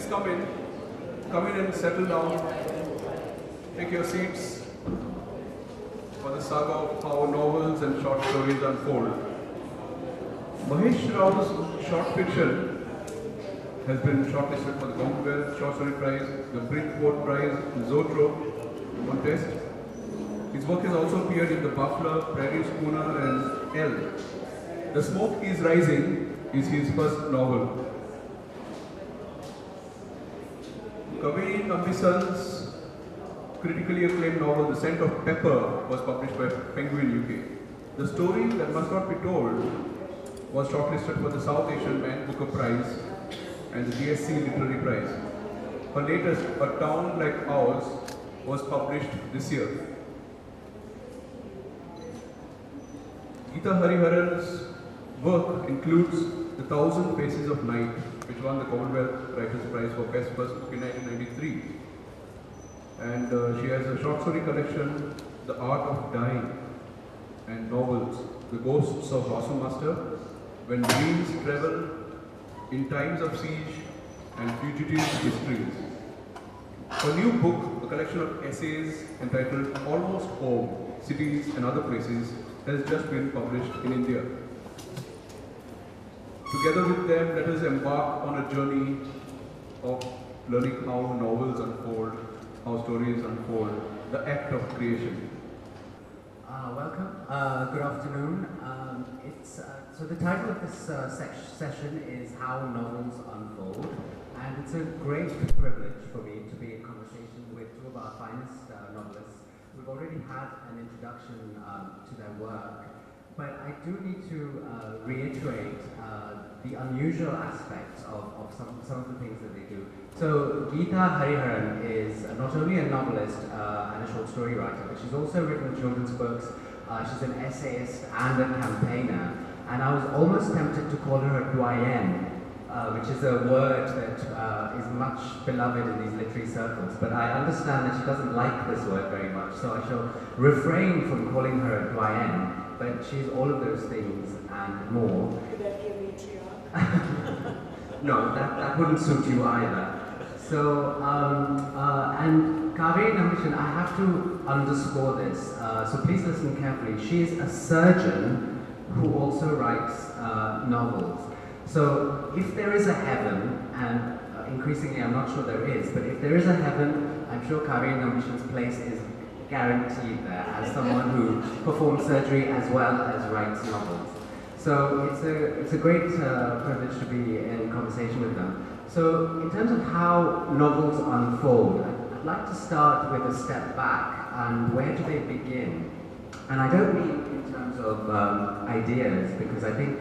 Please come in. Come in and settle down. Take your seats for the saga of how novels and short stories unfold. Mahesh Rao's short fiction has been shortlisted for the Commonwealth Short Story Prize, the Bridgeport Prize, the Zoetrope contest. His work has also appeared in The Buffalo, Prairie Schooner and Elle. The Smoke is Rising is his first novel. Kavery Nambisan's critically acclaimed novel The Scent of Pepper was published by Penguin UK. The Story That Must Not Be Told was shortlisted for the South Asian Man Booker Prize and the GSC Literary Prize. Her latest, A Town Like Ours, was published this year. Githa Hariharan's work includes The Thousand Faces of Night, which won the Commonwealth Writers' Prize for Best First Book in 1993. And she has a short story collection, The Art of Dying, and novels, The Ghosts of Master, When Dreams Travel, In Times of Siege, and Fugitive Histories. Her new book, a collection of essays entitled Almost Home, Cities and Other Places, has just been published in India. Together with them, let us embark on a journey of learning how novels unfold, how stories unfold, the act of creation. Welcome. Good afternoon. So the title of this session is How Novels Unfold, and it's a great privilege for me to be in conversation with two of our finest novelists. We've already had an introduction to their work, but I do need to reiterate the unusual aspects of some of the things that they do. So Githa Hariharan is not only a novelist and a short story writer, but she's also written children's books. She's an essayist and a campaigner, and I was almost tempted to call her a doyenne, which is a word that is much beloved in these literary circles, but I understand that she doesn't like this word very much, so I shall refrain from calling her a doyenne, but she's all of those things and more. Could that be a matriarch? No, that wouldn't suit you either. So, and Kavery Nambisan, I have to underscore this, so please listen carefully. She is a surgeon who also writes novels. So if there is a heaven, and increasingly I'm not sure there is, but if there is a heaven, I'm sure Kavery Nambisan's place is guaranteed there as someone who performs surgery as well as writes novels. So it's a great privilege to be in conversation with them. So in terms of how novels unfold, I'd like to start with a step back and where do they begin? And I don't mean in terms of ideas, because I think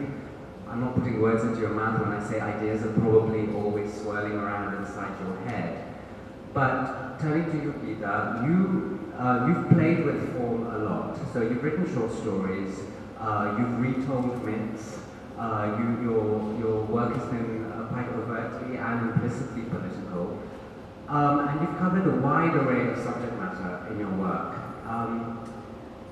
I'm not putting words into your mouth when I say ideas are probably always swirling around inside your head. But turning to you, Githa, you've played with form a lot. So you've written short stories, you've retold myths, your work has been quite overtly and implicitly political, and you've covered a wide array of subject matter in your work.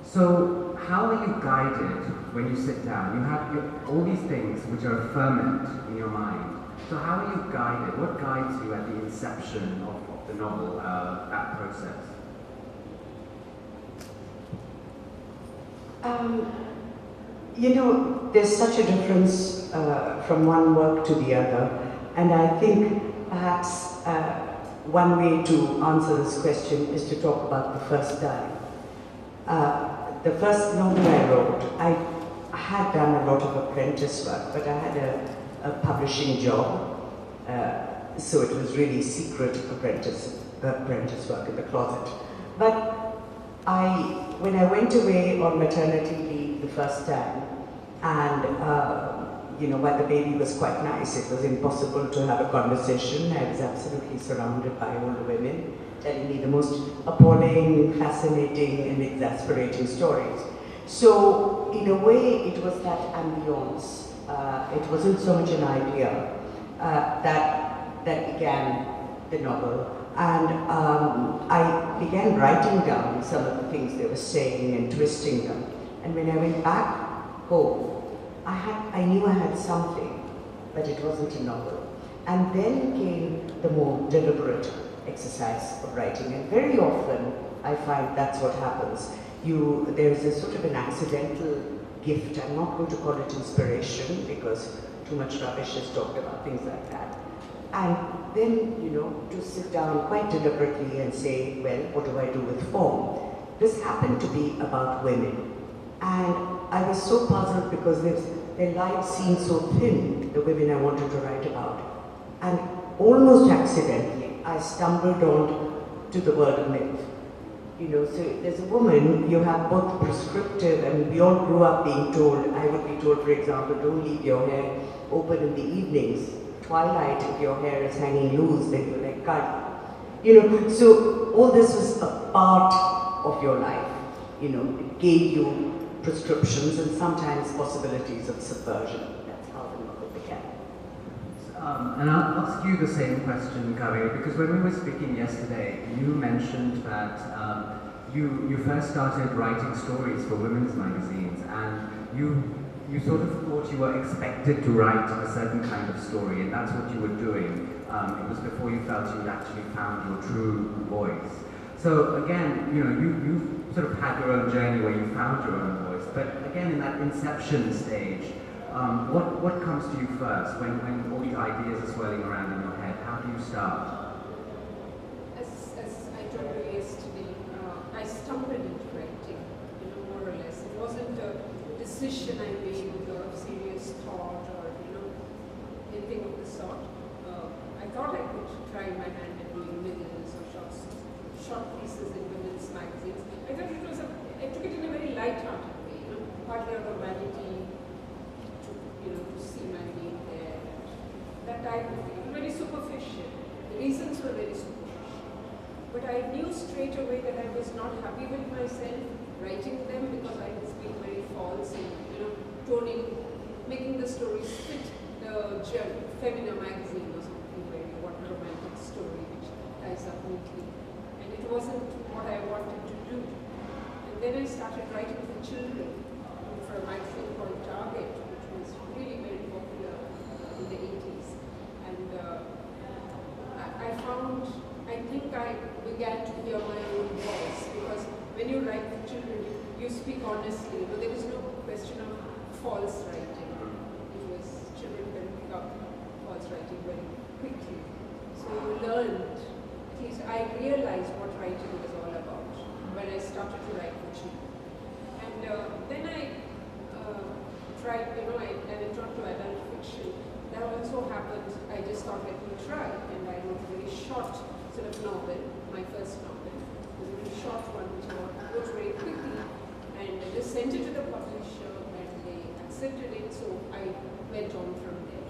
So how are you guided when you sit down? You have all these things which are a ferment in your mind. So how are you guided? What guides you at the inception of the novel, that process? There's such a difference from one work to the other, and I think perhaps one way to answer this question is to talk about the first time. The first novel I wrote, I had done a lot of apprentice work, but I had a publishing job, so it was really secret apprentice work in the closet. But when I went away on maternity leave the first time, and while the baby was quite nice, it was impossible to have a conversation. I was absolutely surrounded by older women telling me the most appalling, fascinating, and exasperating stories. So, in a way, it was that ambience. It wasn't so much an idea that began the novel. And I began writing down some of the things they were saying and twisting them. And when I went back home, I knew I had something, but it wasn't a novel. And then came the more deliberate exercise of writing. And very often, I find that's what happens. There's a sort of an accidental gift. I'm not going to call it inspiration because too much rubbish is talked about, things like that. And then, to sit down quite deliberately and say, well, what do I do with form? This happened to be about women. And I was so puzzled because their lives seemed so thin, the women I wanted to write about. And almost accidentally, I stumbled on to the word myth. So there's a woman, you have both prescriptive, and we all grew up being told, I would be told, for example, don't leave your hair open in the evenings. Twilight, if your hair is hanging loose, then you like cut. So all this was a part of your life. It gave you prescriptions and sometimes possibilities of subversion. That's how the novel began. And I'll ask you the same question, Kavery, because when we were speaking yesterday, you mentioned that you first started writing stories for women's magazines, and you sort of thought you were expected to write a certain kind of story, and that's what you were doing. It was before you felt you'd actually found your true voice. So again, you sort of had your own journey where you found your own voice, but again, in that inception stage, what comes to you first when all these ideas are swirling around in your head? How do you start? As I told you yesterday, I stumbled into writing, more or less. It wasn't a decision I made with a lot of serious thought or anything of the sort. I thought I could try my hand at doing middles or short pieces in women's magazines. I thought I took it in a very light-hearted way, partly out of vanity, to see my name there. That type of thing. Very superficial. The reasons were very superficial. But I knew straight away that I was not happy with myself writing them because I was being very false and, toning, making the stories fit the Femina magazine or something where you want a romantic story which ties up neatly. And it wasn't what I wanted to do. And then I started writing for children for a magazine called Target, which was really very popular in the 80s. And I think I began to hear my own voice, because when you write for children, you speak honestly. There is no question of false writing. It was children can pick up false writing very quickly. So you learned, at least I realized what writing was all about when I started to write for children. And then I tried, I went on to adult fiction. That also happened, I just thought let me try, and I wrote a very short sort of novel, my first novel. It was a very short one which I wrote very quickly, and I just sent it to the publisher and they accepted it, so I went on from there.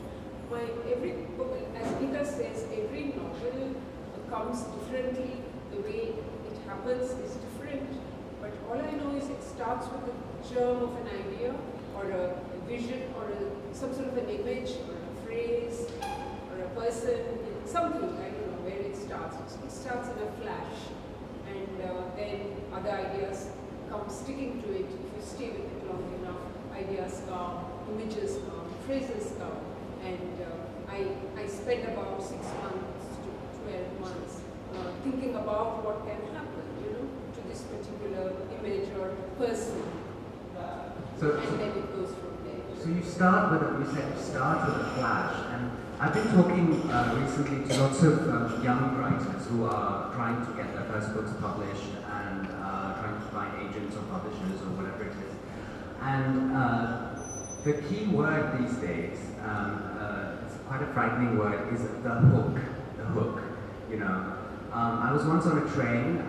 Every book, as Githa says, every novel comes differently, the way it happens is different, but all I know is it starts with a germ of an idea or a vision or some sort of an image or a phrase or a person, something, I don't know where it starts. It starts in a flash, and then other ideas come sticking to it. If you stay with it long enough, ideas come, images come, phrases come, and I spent about 6 months to 12 months thinking about what can happen, to this particular image or person, and then it goes from there. So you start with a flash, and I've been talking recently to lots of young writers who are trying to get their first books published and trying to find agents or publishers or whatever it is. And the key word these days, it's quite a frightening word, is the hook. The hook, I was once on a train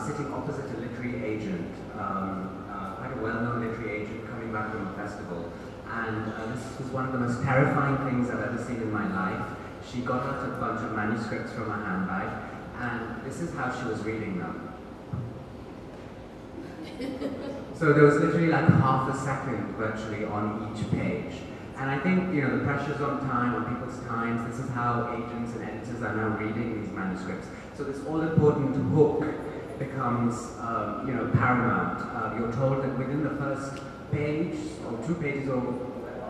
sitting opposite a literary agent, quite a well-known literary agent coming back from a festival. And this was one of the most terrifying things I've ever seen in my life. She got out a bunch of manuscripts from her handbag, and this is how she was reading them. So there was literally like half a second virtually on each page. And I think, the pressures on time, on people's times, this is how agents and editors are now reading these manuscripts. So this all-important hook becomes, paramount. You're told that within the first page, or 2 pages, or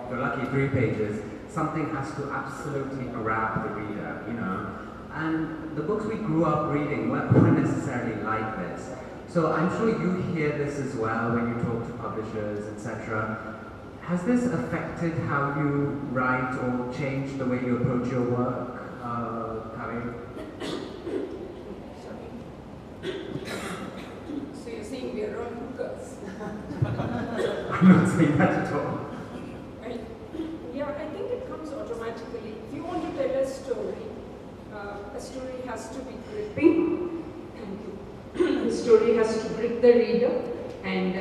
if you're lucky, 3 pages, something has to absolutely grab the reader, you know. And the books we grew up reading weren't necessarily like this. So I'm sure you hear this as well when you talk to publishers, etc. Has this affected how you write or changed the way you approach your work, Kavery? So you're saying we are all hookers? I'm not saying that at all. Yeah, I think it comes automatically. If you want to tell a story has to be gripping. The story has to grip the reader, and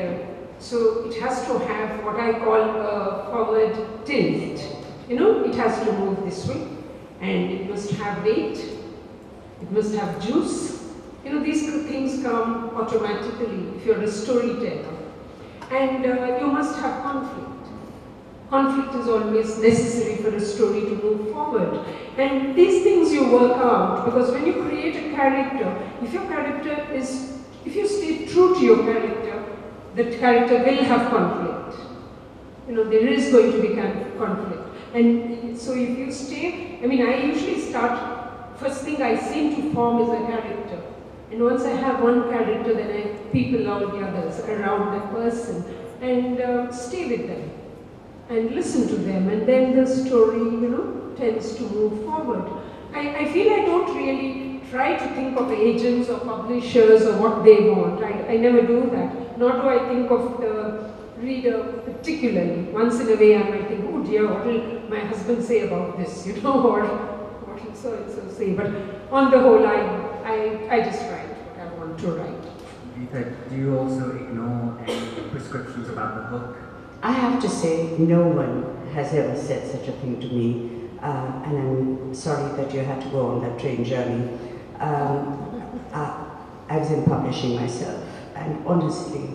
so it has to have what I call a forward tilt. You know, it has to move this way, and it must have weight, it must have juice. You know, these things come automatically if you're a storyteller. And you must have conflict. Conflict is always necessary for a story to move forward. And these things you work out, because when you create a character, if you stay true to your character, that character will have conflict. You know, there is going to be conflict. And so if you stay, I mean, I usually start, first thing I seem to form is a character. And once I have one character, then I people all the others around that person and stay with them and listen to them, and then the story, you know, tends to move forward. I feel I don't really try to think of agents or publishers or what they want. I never do that. Nor do I think of the reader particularly. Once in a way I might think, oh dear, what will my husband say about this, you know, or what will so and so say. But on the whole, I just write what I want to write. Githa, do you also ignore any prescriptions about the book? I have to say, no one has ever said such a thing to me, and I'm sorry that you had to go on that train journey. I was in publishing myself, and honestly,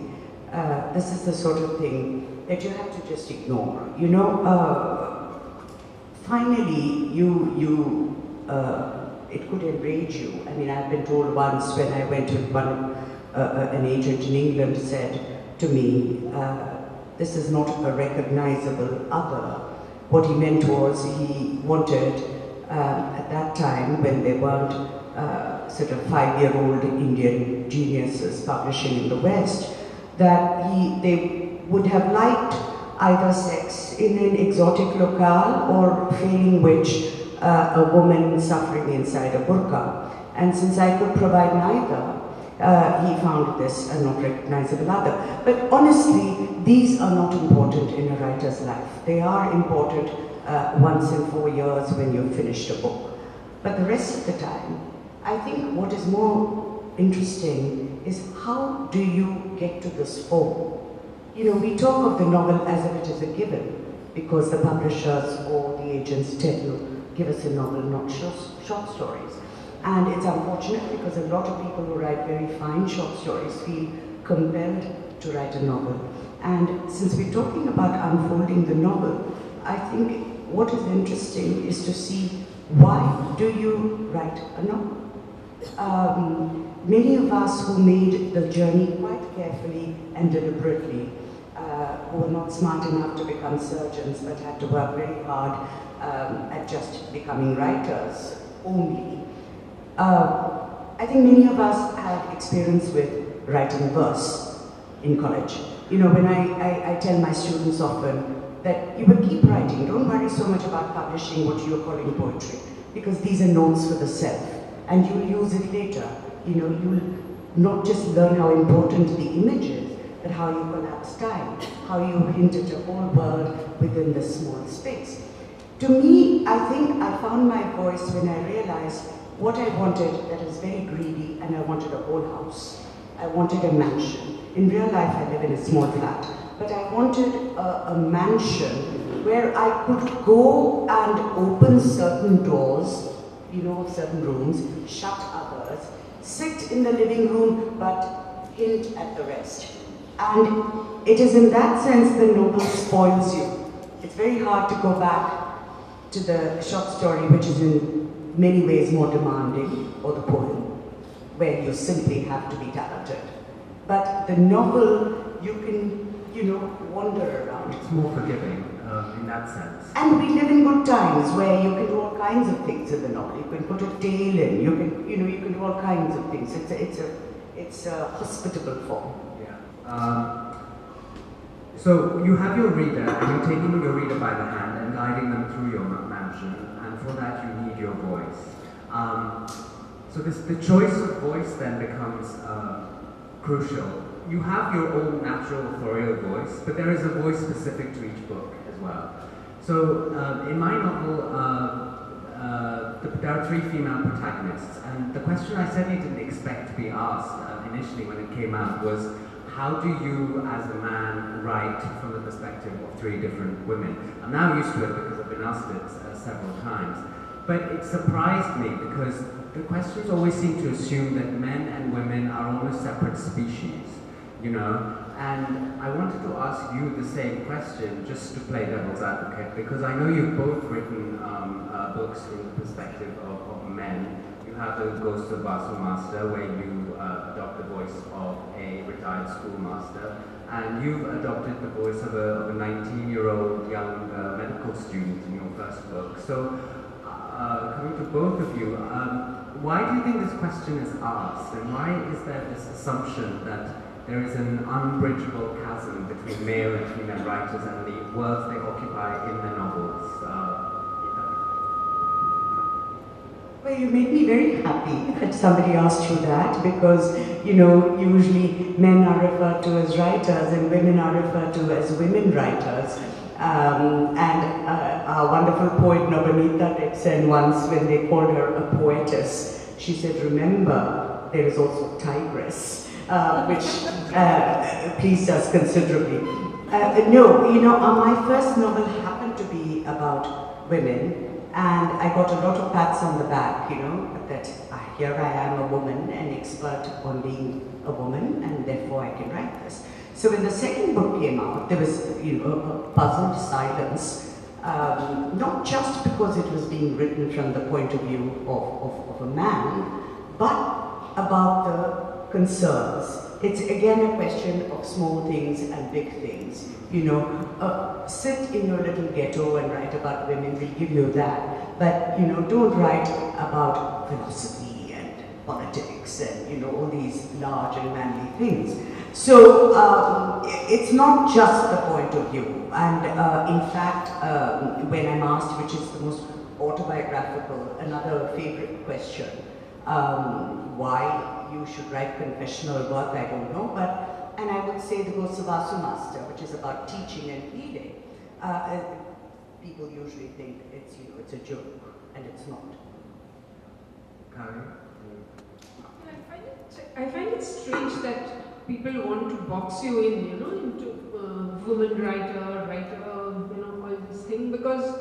this is the sort of thing that you have to just ignore. You know, finally, it could enrage you. I mean, I've been told once when I went to an agent in England said to me, this is not a recognizable other. What he meant was he wanted, at that time when they weren't sort of 5-year-old Indian geniuses publishing in the West, that they would have liked either sex in an exotic locale or failing which a woman suffering inside a burqa. And since I could provide neither, he found this a not recognizable other. But honestly, these are not important in a writer's life. They are important once in 4 years when you've finished a book. But the rest of the time, I think what is more interesting is how do you get to this form? You know, we talk of the novel as if it is a given, because the publishers or the agents tell you, give us a novel, not short stories. And it's unfortunate because a lot of people who write very fine short stories feel compelled to write a novel. And since we're talking about unfolding the novel, I think what is interesting is to see why do you write a novel? Many of us who made the journey quite carefully and deliberately, who were not smart enough to become surgeons but had to work very hard at just becoming writers only. I think many of us had experience with writing verse in college. You know, when I tell my students often that you will keep writing, don't worry so much about publishing what you're calling poetry, because these are notes for the self, and you'll use it later. You know, you'll not just learn how important the image is, but how you collapse time, how you hint at a whole world within this small space. To me, I think I found my voice when I realized what I wanted that was very greedy, and I wanted a whole house. I wanted a mansion. In real life, I live in a small flat, but I wanted a mansion where I could go and open certain doors, you know, certain rooms, shut others, sit in the living room, but hint at the rest. And it is in that sense the novel spoils you. It's very hard to go back to the short story, which is in many ways more demanding, or the poem, where you simply have to be talented. But the novel, you can, you know, wander around. It's more forgiving in that that sense. And we live in good times where you can do all kinds of things in the novel. You can put a tale in. You can, you can do all kinds of things. It's a hospitable form. Yeah. So you have your reader, and you're taking your reader by the hand and guiding them through your mansion, and for that you need your voice. So the choice of voice then becomes crucial. You have your own natural authorial voice, but there is a voice specific to each book as well. So in my novel, there are 3 female protagonists, and the question I certainly didn't expect to be asked initially when it came out was, how do you, as a man, write from the perspective of 3 different women? I'm now used to it because I've been asked it several times. But it surprised me because the questions always seem to assume that men and women are almost separate species, you know? And I wanted to ask you the same question, just to play devil's advocate, because I know you've both written books from the perspective of men. You have The Ghost of Vasu Master, where you adopt the voice of a retired schoolmaster, and you've adopted the voice of a 19-year-old young medical student in your first book. So, coming to both of you, why do you think this question is asked, and why is there this assumption that there is an unbridgeable chasm between male and female writers and the worlds they occupy in their novels? Well, you made me very happy that somebody asked you that, because, usually men are referred to as writers and women are referred to as women writers. And our wonderful poet Nabanita did say once, when they called her a poetess, she said, remember, there is also tigress, which pleased us considerably. My first novel happened to be about women. And I got a lot of pats on the back, that here I am, a woman, an expert on being a woman, and therefore I can write this. So when the second book came out, there was, a puzzled silence, not just because it was being written from the point of view of a man, but about the concerns. It's again a question of small things and big things. Sit in your little ghetto and write about women, we'll give you that. But, don't write about philosophy and politics and, all these large and manly things. So, it's not just the point of view. And in fact, when I'm asked which is the most autobiographical, another favorite question, why you should write confessional work, I don't know, and I would say The Ghost of Vasu Master, which is about teaching and healing. People usually think it's a joke, and it's not. Karen? I find it strange that people want to box you in, into woman writer, all this thing, because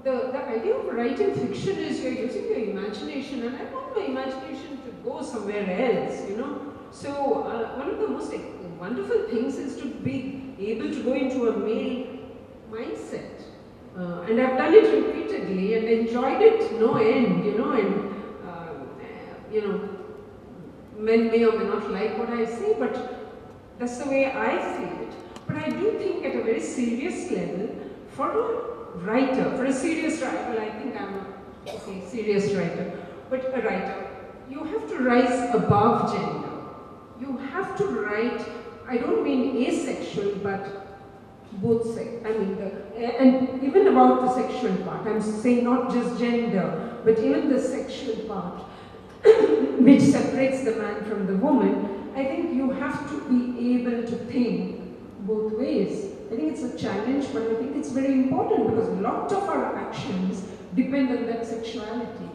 the idea of writing fiction is you're using your imagination, and I want my imagination to go somewhere else, So one of the most wonderful things is to be able to go into a male mindset. And I've done it repeatedly and enjoyed it no end, men may or may not like what I say, but that's the way I feel it. But I do think at a very serious level, for a writer, for a serious writer, well, I think I'm a serious writer, but a writer, you have to rise above gender. You have to write, I don't mean asexual, but both sex. And even about the sexual part, I'm saying not just gender, but even the sexual part, which separates the man from the woman. I think you have to be able to think both ways. I think it's a challenge, but I think it's very important because a lot of our actions depend on that sexuality.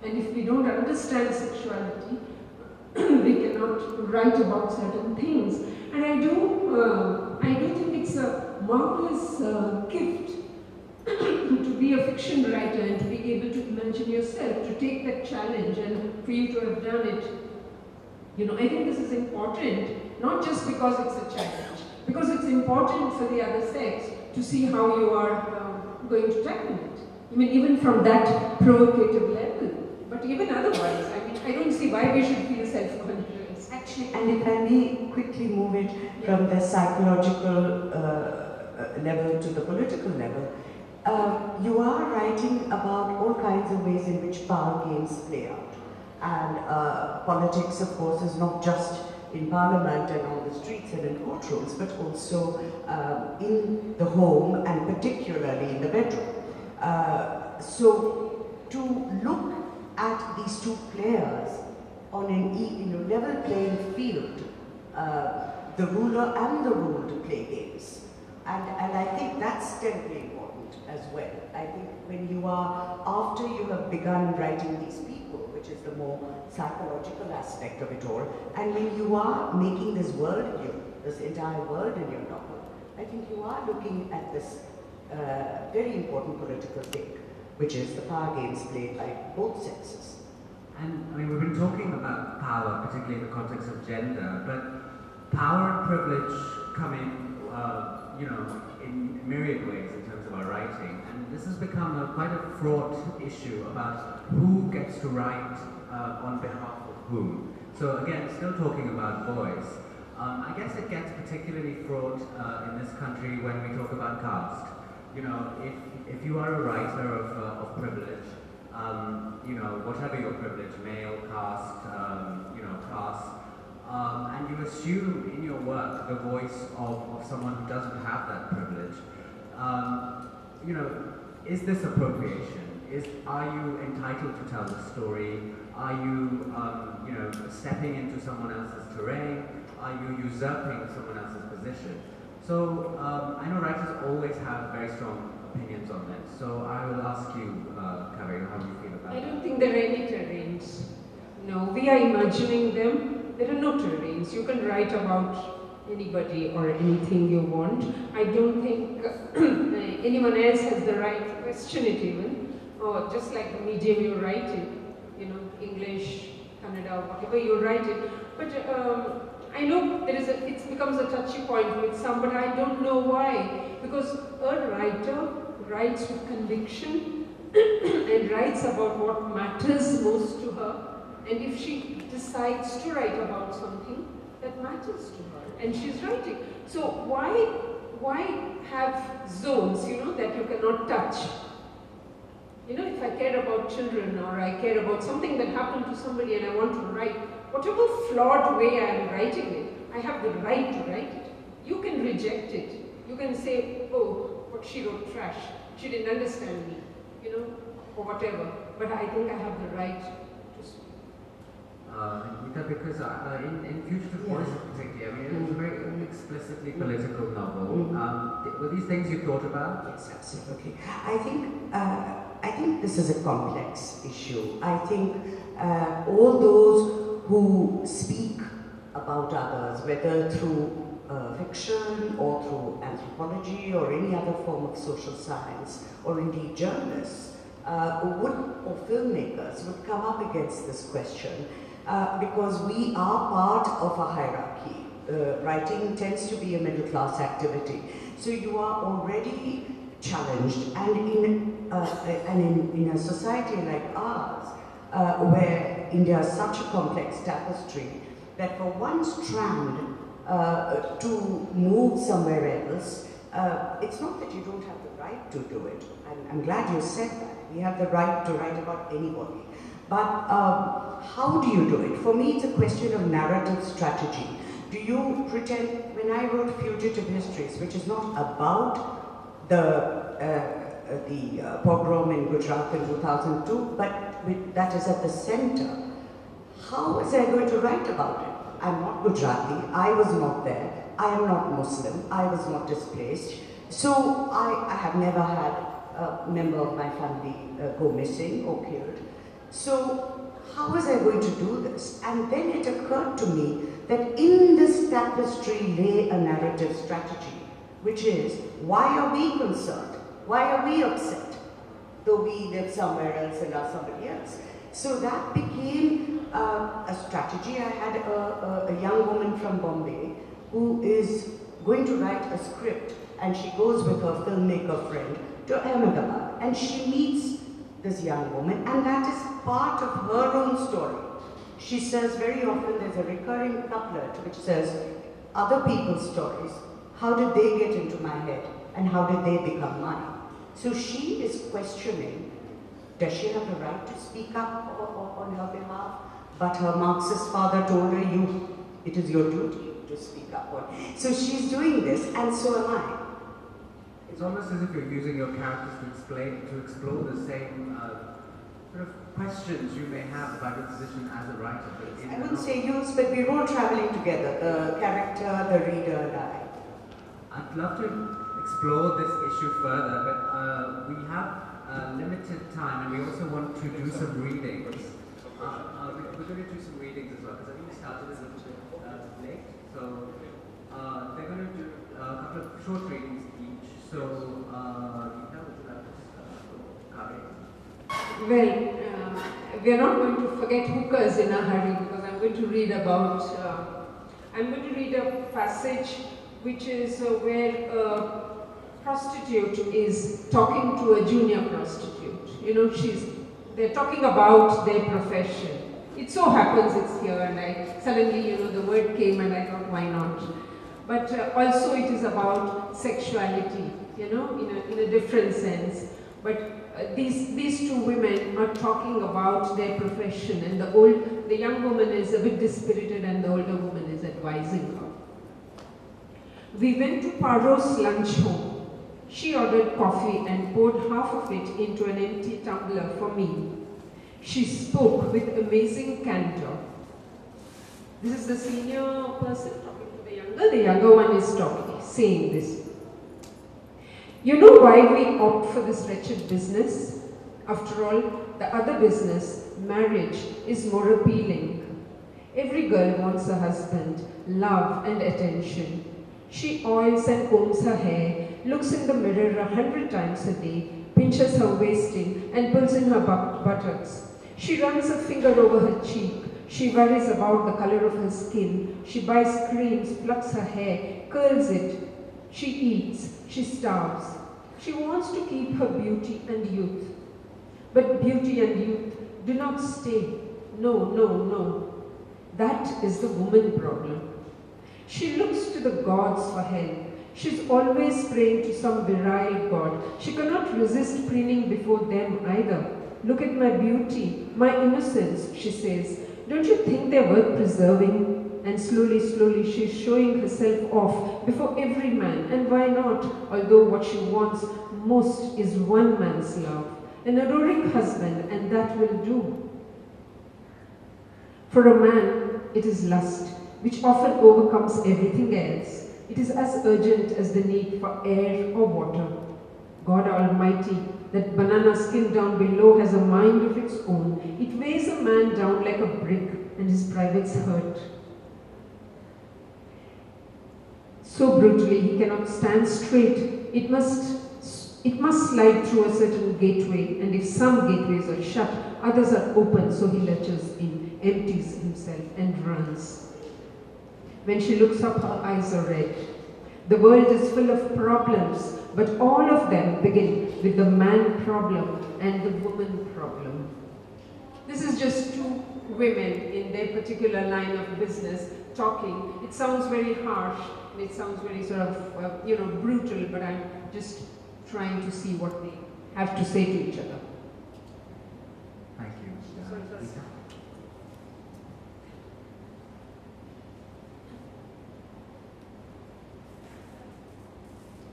And if we don't understand sexuality, we cannot write about certain things. And I do think it's a marvelous gift to be a fiction writer and to be able to imagine yourself, to take that challenge and for you to have done it. I think this is important, not just because it's a challenge, because it's important for the other sex to see how you are going to tackle it. Even from that provocative level. But even otherwise, I don't see why we should feel self-conscious. Actually, and if I may quickly move it from the psychological level to the political level, you are writing about all kinds of ways in which power games play out. And politics, of course, is not just in parliament and on the streets and in courtrooms, but also in the home and particularly in the bedroom. So to look at these two players on an level playing field, the ruler and the ruled play games. And I think that's terribly important as well. I think when you are, after you have begun writing these people, which is the more psychological aspect of it all, and when you are making this world, this entire world in your novel, I think you are looking at this very important political thing, which is the power games played by both sexes. And I mean, we've been talking about power, particularly in the context of gender, but power and privilege come in, in myriad ways in terms of our writing. And this has become quite a fraught issue about who gets to write on behalf of whom. So again, still talking about boys. I guess it gets particularly fraught in this country when we talk about caste. You know, if you are a writer of privilege, whatever your privilege, male, caste, class, and you assume in your work the voice of someone who doesn't have that privilege, is this appropriation? Are you entitled to tell the story? Are you, stepping into someone else's terrain? Are you usurping someone else's position? So I know writers always have very strong opinions on this. So I will ask you, Kavery, how do you feel about I that? don't think there are any terrains. No, we are imagining them. There are no terrains. You can write about anybody or anything you want. I don't think anyone else has the right to question it even. Or just like the medium you write in, English, Kannada, whatever you write it. But I know it becomes a touchy point with some, but I don't know why. Because a writer writes with conviction and writes about what matters most to her. And if she decides to write about something that matters to her, and she's writing. So why have zones, that you cannot touch? If I care about children or I care about something that happened to somebody and I want to write, whatever flawed way I am writing it, I have the right to write it. You can reject it. You can say, oh, but she wrote trash. She didn't understand me, or whatever. But I think I have the right to speak. Githa, because in Fugitive Voices particularly, it's a very explicitly political novel. Were these things you thought about? Yes, absolutely. I think this is a complex issue. I think all those who speak about others, whether through fiction or through anthropology or any other form of social science, or indeed journalists, or filmmakers would come up against this question because we are part of a hierarchy. Writing tends to be a middle class activity. So you are already challenged, and in a society like ours, where India is such a complex tapestry, that for one strand to move somewhere else, it's not that you don't have the right to do it. I'm glad you said that. We have the right to write about anybody. But how do you do it? For me, it's a question of narrative strategy. Do you pretend, when I wrote Fugitive Histories, which is not about the pogrom in Gujarat in 2002, but that is at the center, how was I going to write about it? I'm not Gujarati, I was not there, I am not Muslim, I was not displaced, so I have never had a member of my family go missing or killed. So how was I going to do this? And then it occurred to me that in this tapestry lay a narrative strategy, which is, why are we concerned? Why are we upset? Though we live somewhere else and are somebody else. So that became a strategy. I had a young woman from Bombay who is going to write a script, and she goes with her filmmaker friend to Ahmedabad, and she meets this young woman, and that is part of her own story. She says very often there's a recurring couplet which says, other people's stories, how did they get into my head? and how did they become mine? So she is questioning, does she have the right to speak up on her behalf? But her Marxist father told her, it is your duty to speak up on. So she's doing this, and so am I. It's almost as if you're using your characters to explore the same sort of questions you may have about your position as a writer. I wouldn't say use, but we're all traveling together, the character, the reader, and I. I'd love to explore this issue further, but we have limited time, and we also want to do some readings. We're going to do some readings as well, because I think we started a little bit late. So they're going to do a couple of short readings each. So, Githa, would you like to start? Well, we are not going to forget hookers in a hurry, because I'm going to read a passage which is where a prostitute is talking to a junior prostitute. You know, they're talking about their profession. It so happens it's here, and I suddenly, the word came and I thought, why not? But also it is about sexuality, in a different sense. But these two women are talking about their profession, and the young woman is a bit dispirited and the older woman is advising her. We went to Paro's lunch home. She ordered coffee and poured half of it into an empty tumbler for me. She spoke with amazing candor. This is the senior person talking to the younger one is saying this. You know why we opt for this wretched business? After all, the other business, marriage, is more appealing. Every girl wants a husband, love and attention. She oils and combs her hair, looks in the mirror 100 times a day, pinches her waisting and pulls in her buttocks. She runs a finger over her cheek. She worries about the color of her skin. She buys creams, plucks her hair, curls it. She eats. She starves. She wants to keep her beauty and youth. But beauty and youth do not stay. No, no, no. That is the woman problem. She looks to the gods for help. She's always praying to some virile god. She cannot resist preening before them either. Look at my beauty, my innocence, she says. Don't you think they're worth preserving? And slowly, slowly, she's showing herself off before every man. And why not? Although what she wants most is one man's love, an adoring husband, and that will do. For a man, it is lust, which often overcomes everything else. It is as urgent as the need for air or water. God Almighty, that banana skin down below has a mind of its own. It weighs a man down like a brick, and his privates hurt. So brutally he cannot stand straight. It must slide through a certain gateway, and if some gateways are shut, others are open, so he lurches in, empties himself, and runs. When she looks up, her eyes are red. The world is full of problems, but all of them begin with the man problem and the woman problem. This is just two women in their particular line of business talking. It sounds very harsh, and it sounds very sort of, brutal, but I'm just trying to see what they have to say to each other. Thank you.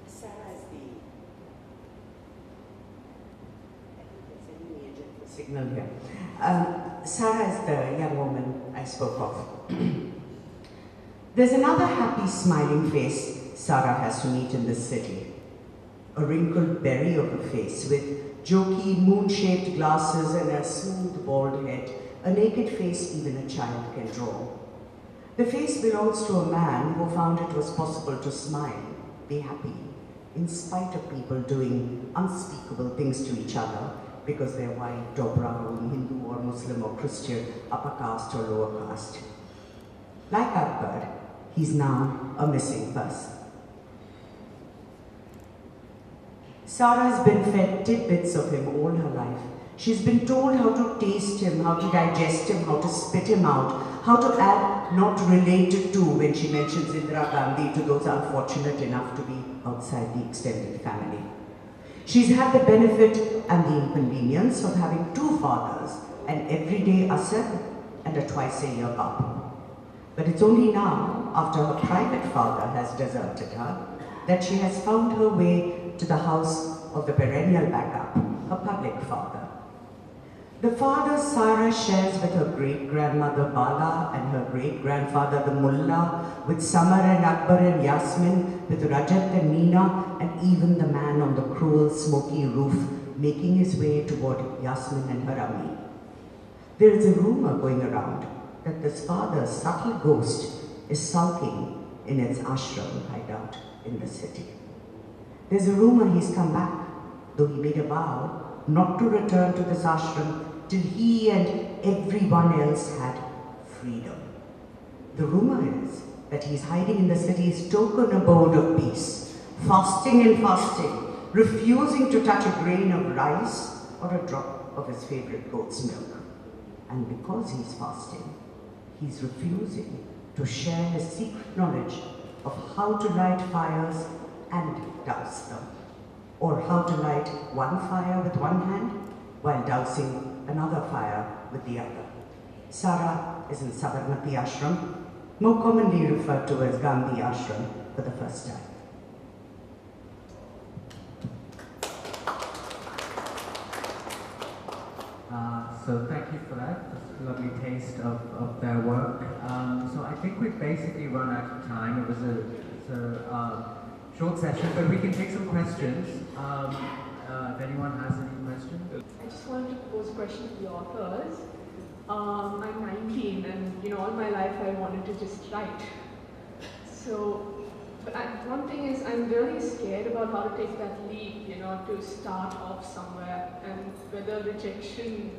Sarah is the signal here. Sarah is the young woman I spoke of. There's another happy, smiling face Sarah has to meet in this city. A wrinkled berry of a face with jokey, moon-shaped glasses and a smooth, bald head, a naked face even a child can draw. The face belongs to a man who found it was possible to smile, be happy, in spite of people doing unspeakable things to each other because they're white or brown, Hindu or Muslim or Christian, upper caste or lower caste. Like Akbar, he's now a missing person. Sarah's been fed tidbits of him all her life. She's been told how to taste him, how to digest him, how to spit him out, how to add not related to when she mentions Indira Gandhi to those unfortunate enough to be outside the extended family. She's had the benefit and the inconvenience of having two fathers, an everyday Asad and a twice-a-year Bapu. But it's only now, after her private father has deserted her, that she has found her way to the house of the perennial backup, her public father. The father Sarah shares with her great-grandmother Bala and her great-grandfather the Mullah, with Samar and Akbar and Yasmin, with Rajat and Meena, and even the man on the cruel smoky roof making his way toward Yasmin and her Ami. There is a rumor going around that this father's subtle ghost is sulking in its ashram hideout in the city. There's a rumor he's come back, though he made a vow not to return to this ashram till he and everyone else had freedom. The rumor is that he's hiding in the city's token abode of peace, fasting and fasting, refusing to touch a grain of rice or a drop of his favorite goat's milk. And because he's fasting, he's refusing to share his secret knowledge of how to light fires and douse them, or how to light one fire with one hand while dousing another fire with the other. Sarah is in Sabarmati Ashram, more commonly referred to as Gandhi Ashram, for the first time. So thank you for that. That's a lovely taste of their work. So I think we've basically run out of time. It was a short session, but we can take some questions. If anyone has any questions. I just wanted to pose a question to the authors. I'm 19 and all my life I wanted to just write. But one thing is I'm really scared about how to take that leap, to start off somewhere, and whether rejection,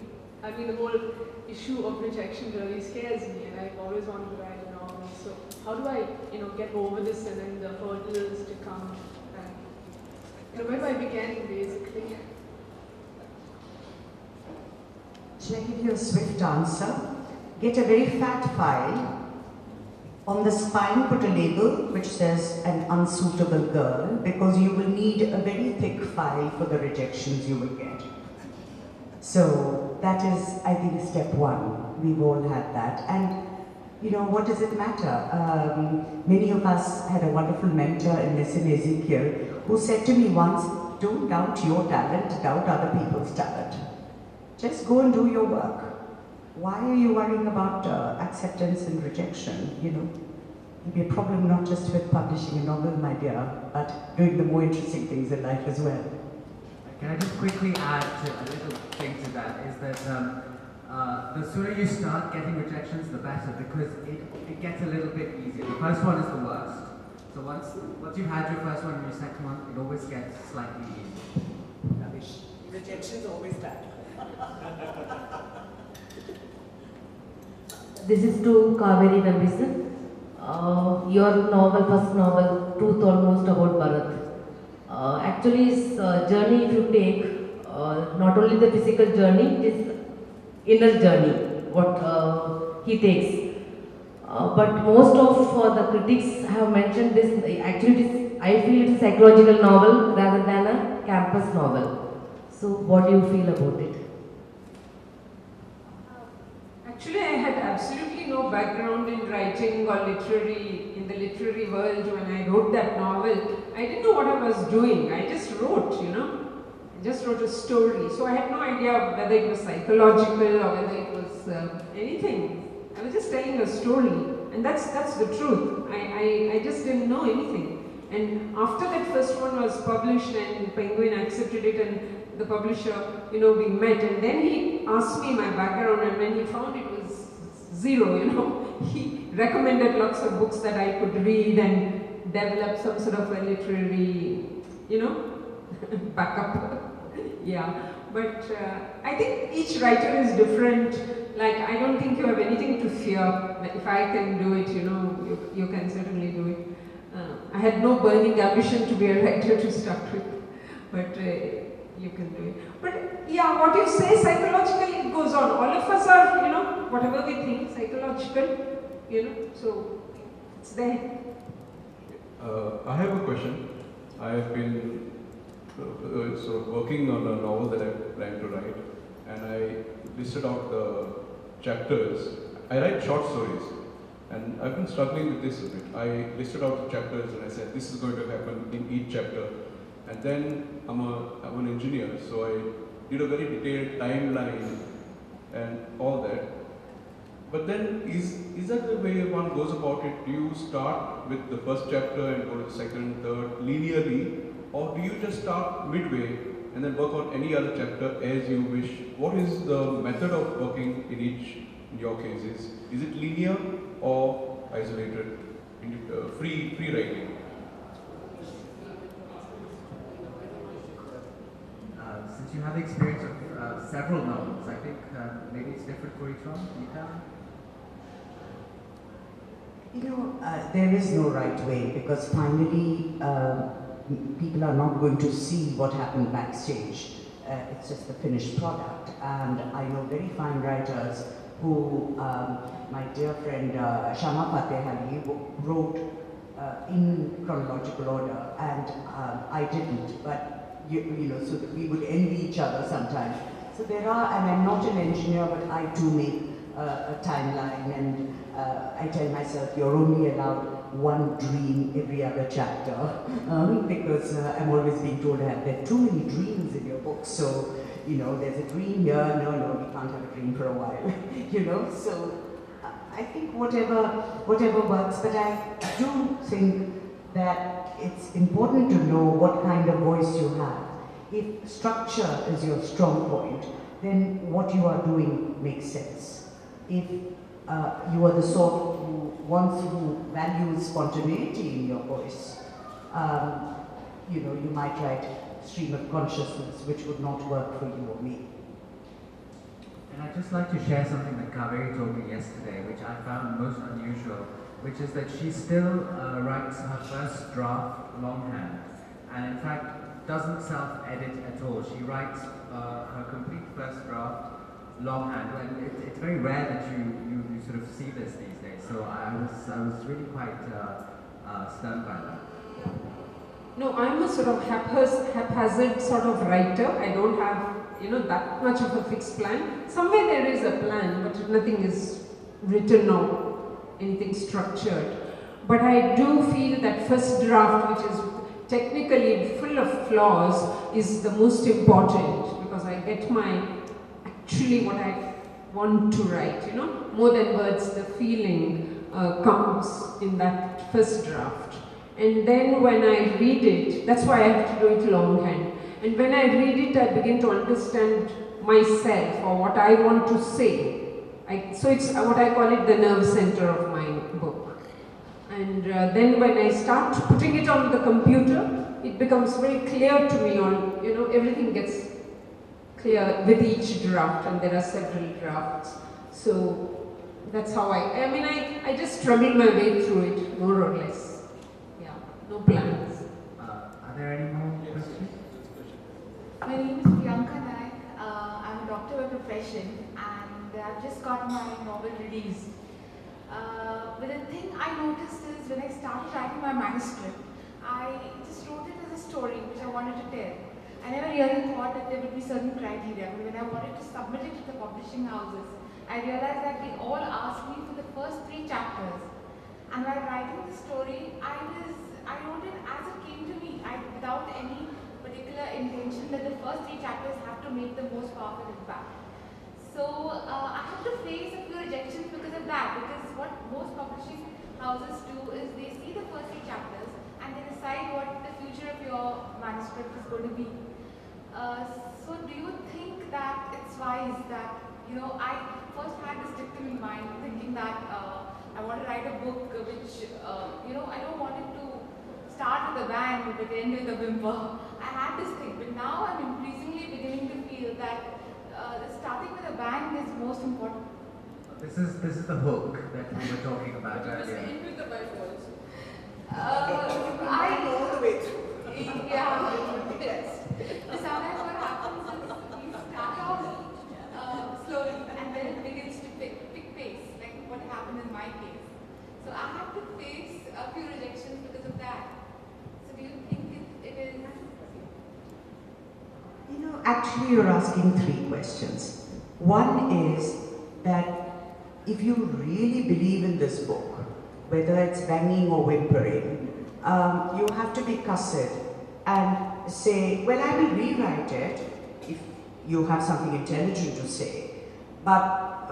the whole issue of rejection really scares me, and I've always wanted to write a novel. So how do I, get over this and then the hurdles to come, and where do I begin basically? Shall I give you a swift answer? Get a very fat file. On the spine, put a label which says an unsuitable girl, because you will need a very thick file for the rejections you will get. So that is, I think, step one. We've all had that. And, what does it matter? Many of us had a wonderful mentor in Nissim Ezekiel who said to me once, don't doubt your talent, doubt other people's talent. Just go and do your work. Why are you worrying about acceptance and rejection? It'll be a problem not just with publishing a novel, my dear, but doing the more interesting things in life as well. Can I just quickly add to a little thing to that, is that the sooner you start getting rejections, the better, because it gets a little bit easier. The first one is the worst. So once you've had your first one and your second one, it always gets slightly easier. Rejection is always bad. This is to Kavery Nambisan. Your novel, first novel, Truth Almost About Bharat. Actually, his journey, if you take, not only the physical journey, it is inner journey, what he takes. But most of the critics have mentioned this, actually I feel it's a psychological novel rather than a campus novel. So what do you feel about it? Actually, I had absolutely no background in writing or in the literary world when I wrote that novel. I didn't know what I was doing. I just wrote, I just wrote a story. So I had no idea whether it was psychological or whether it was anything. I was just telling a story, and that's the truth. I just didn't know anything. And after that first one was published and Penguin accepted it, and the publisher, we met, and then he asked me my background, and when he found it was zero, he recommended lots of books that I could read and develop some sort of a literary, backup. Yeah, but I think each writer is different. Like, I don't think you have anything to fear. If I can do it, you can certainly do it. I had no burning ambition to be a writer to start with, but you can do it. But yeah, what you say psychologically, it goes on. All of us are, whatever we think, psychological, so it's there. I have a question. I have been sort of working on a novel that I plan to write, and I listed out the chapters. I write short stories, and I've been struggling with this a bit. I listed out the chapters and I said this is going to happen in each chapter. And then I'm an engineer, so I did a very detailed timeline and all that. But then, is that the way one goes about it? Do you start with the first chapter and go to the second, third, linearly? Or do you just start midway and then work on any other chapter as you wish? What is the method of working in your cases? Is it linear or isolated, free writing? Since you have the experience of several novels, I think maybe it's different for each one. Githa? There is no right way, because finally people are not going to see what happened backstage. It's just the finished product. And I know very fine writers who, my dear friend Shama Fatehali wrote in chronological order, and I didn't, but so that we would envy each other sometimes. So there are, and I'm not an engineer, but I do make a timeline, and I tell myself you're only allowed one dream every other chapter, because I'm always being told there are too many dreams in your book. So there's a dream here. No, we can't have a dream for a while. So I think whatever works, but I do think that it's important to know what kind of voice you have. If structure is your strong point, then what you are doing makes sense. If you are the sort who values spontaneity in your voice, you might write stream of consciousness, which would not work for you or me. And I'd just like to share something that Kavery told me yesterday, which I found most unusual, which is that she still writes her first draft longhand, and in fact doesn't self-edit at all. She writes her complete first draft longhand, and it's very rare that you sort of see this these days. So I was really quite stunned by that. No, I'm a sort of haphazard sort of writer. I don't have that much of a fixed plan. Somewhere there is a plan, but nothing is written or anything structured. But I do feel that first draft, which is technically full of flaws, is the most important, because I get actually what I want to write, more than words, the feeling comes in that first draft. And then when I read it, that's why I have to do it longhand. And when I read it, I begin to understand myself or what I want to say. So it's what I call it the nerve center of my book. And then when I start putting it on the computer, it becomes very clear to me everything gets clear with each draft, and there are several drafts. So that's how I just struggle my way through it, more or less. Yeah, no plans. Are there any more questions? My name is Priyanka Naik. I'm a doctor by profession, and I've just got my novel released. But the thing I noticed is when I started writing my manuscript, I just wrote it as a story which I wanted to tell. I never really thought that there would be certain criteria, but when I wanted to submit it to the publishing houses, I realized that they all asked me for the first 3 chapters. And while writing the story, I wrote it as it came to me, without any particular intention that the first 3 chapters have to make the most powerful impact. So I had to face a few rejections because of that, because what most publishing houses do is they see the first 3 chapters and they decide what the future of your manuscript is going to be. So do you think that it's wise that, I first had this dictum in mind, thinking that I want to write a book which, I don't want it to start with a bang but end with a whimper. I had this thing, but now I'm increasingly beginning to feel that the starting with a bang is most important. This is the hook that we were talking about earlier. End with the Bible also. I know the way through. Yeah, yes. Sometimes what happens is we start off slowly and then it begins to pick actually you're asking three questions. One is that if you really believe in this book, whether it's banging or whimpering, you have to be cussed and say, well, I will rewrite it if you have something intelligent to say. But,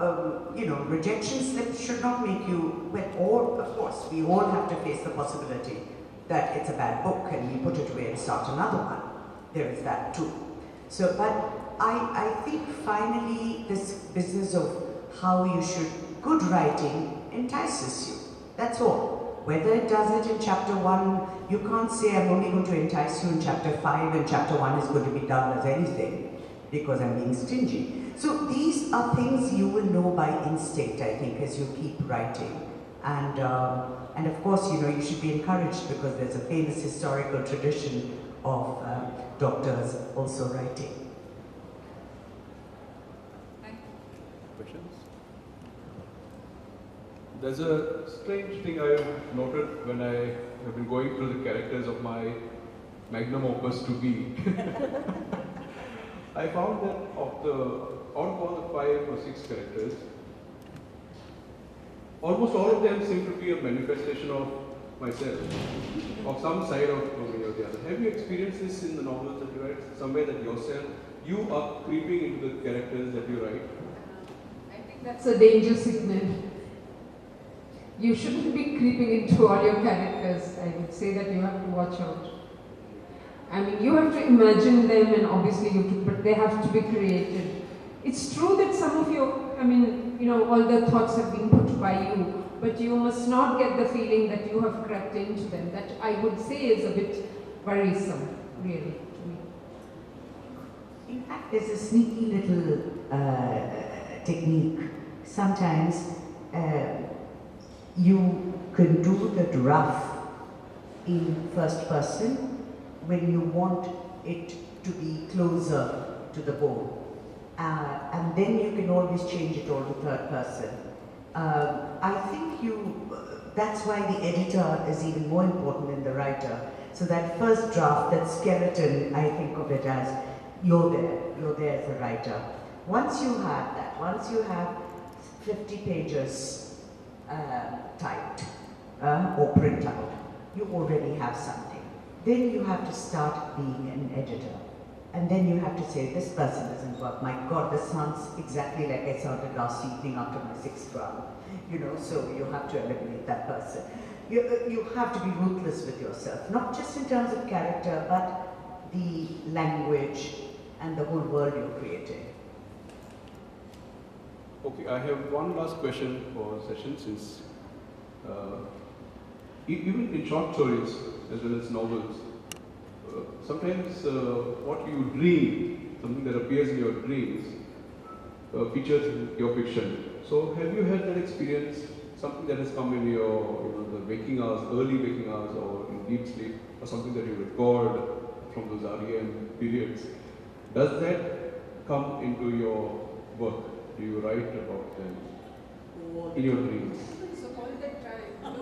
you know, rejection slips should not make you, well, of course, we all have to face the possibility that it's a bad book and we put it away and start another one. There is that too. So, but I think finally this business of how you should, good writing entices you. That's all. Whether it does it in chapter 1, you can't say I'm only going to entice you in chapter 5 and chapter 1 is going to be dull as anything because I'm being stingy. So these are things you will know by instinct, I think, as you keep writing. And of course, you know, you should be encouraged because there's a famous historical tradition of doctors also writing. Questions? There's a strange thing I have noted when I have been going through the characters of my magnum opus to be. I found that out of all the 5 or 6 characters, almost all of them seem to be a manifestation of myself, of some side of me or the other. Have you experienced this in the novels that you write? Somewhere that yourself, you are creeping into the characters that you write? I think that's a danger signal. You shouldn't be creeping into all your characters. I would say that you have to watch out. I mean, you have to imagine them and obviously you have to, but they have to be created. It's true that some of your, I mean, you know, all the thoughts have been put by you, but you must not get the feeling that you have crept into them. That I would say is a bit worrisome, really, to me. In fact, there's a sneaky little technique. Sometimes you can do the rough in first person when you want it to be closer to the bone. And then you can always change it all to third person. I think that's why the editor is even more important than the writer. So that first draft, that skeleton, I think of it as you're there as a writer. Once you have that, once you have 50 pages typed or print out, you already have something. Then you have to start being an editor. And then you have to say, this person doesn't work. My God, this sounds exactly like I sounded last evening after my 6th round. You know, so you have to eliminate that person. You have to be ruthless with yourself, not just in terms of character, but the language and the whole world you're creating. Okay, I have one last question for session since even in short stories as well as novels, sometimes what you dream, something that appears in your dreams, features in your fiction. So have you had that experience, something that has come in your the waking hours, early waking hours or in deep sleep, or something that you record from those REM periods? Does that come into your work? Do you write about them in your dreams? So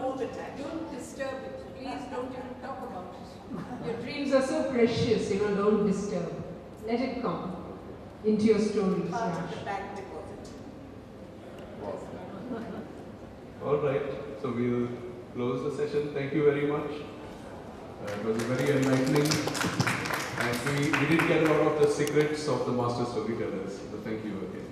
all the time, don't disturb it. Please don't even talk about it. Your dreams are so precious, you know, don't disturb. Let it come into your stories. All right, so we'll close the session. Thank you very much. It was very enlightening. And we did get a lot of the secrets of the master storytellers. So thank you again.